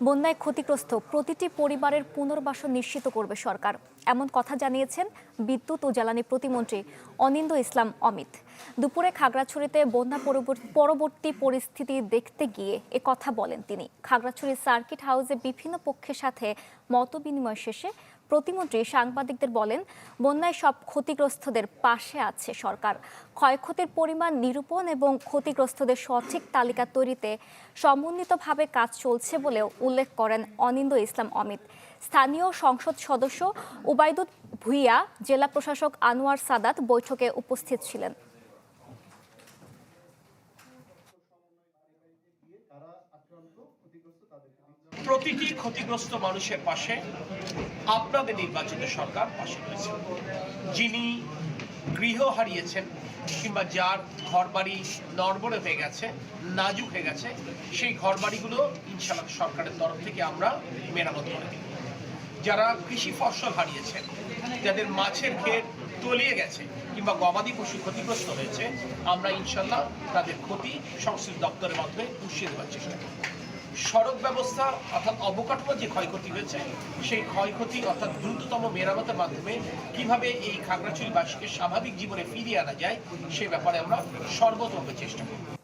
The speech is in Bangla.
বন্যায় ক্ষতিগ্রস্ত প্রতিটি পরিবারের পুনর্বাসন নিশ্চিত করবে সরকার, এমন কথা জানিয়েছেন বিদ্যুৎ ও জ্বালানি প্রতিমন্ত্রী অনিন্দ্য ইসলাম অমিত। দুপুরে খাগড়াছড়িতে বন্যা পরবর্তী পরিস্থিতি দেখতে গিয়ে এ কথা বলেন তিনি। খাগড়াছড়ি সার্কিট হাউসে বিভিন্ন পক্ষের সাথে মতবিনিময় শেষে প্রতিমন্ত্রী সাংবাদিকদের বলেন, বন্যায় সব ক্ষতিগ্রস্তদের পাশে আছে সরকার। ক্ষয়ক্ষতির পরিমাণ নিরূপণ এবং ক্ষতিগ্রস্তদের সঠিক তালিকা তৈরিতে সমন্বিতভাবে কাজ চলছে বলেও উল্লেখ করেন অনিন্দ্য ইসলাম অমিত। স্থানীয় সংসদ সদস্য উবাইদুল ভুইয়া, জেলা প্রশাসক আনোয়ার সাদাত বৈঠকে উপস্থিত ছিলেন। প্রতিটি ক্ষতিগ্রস্ত মানুষের পাশে আপনাদের নির্বাচিত সরকার পাশে রয়েছে। যিনি গৃহ হারিয়েছেন কিংবা যার ঘরবাড়ি নড়বড়ে হয়ে গেছে, নাজুক হয়ে গেছে, সেই ঘরবাড়িগুলো ইনশাআল্লাহ সরকারের তরফ থেকে আমরা মেরামত করে দেব। যারা কৃষি ফসল হারিয়েছেন, যাদের মাছের ক্ষেত তলিয়ে গেছে কিংবা গবাদি পশু ক্ষতিগ্রস্ত হয়েছে, আমরা ইনশাআল্লাহ তাদের ক্ষতি সংশ্লিষ্ট দপ্তরের মাধ্যমে পুষিয়ে দেওয়ার চেষ্টা করব। সড়ক ব্যবস্থা অর্থাৎ অবকাঠামো যে ক্ষয়ক্ষতি হয়েছে, সেই ক্ষয়ক্ষতি অর্থাৎ দ্রুততম মেরামতের মাধ্যমে কিভাবে এই খাগড়াছড়িবাসীকে স্বাভাবিক জীবনে ফিরিয়ে আনা যায়, সে ব্যাপারে আমরা সর্বতভাবে চেষ্টা করব।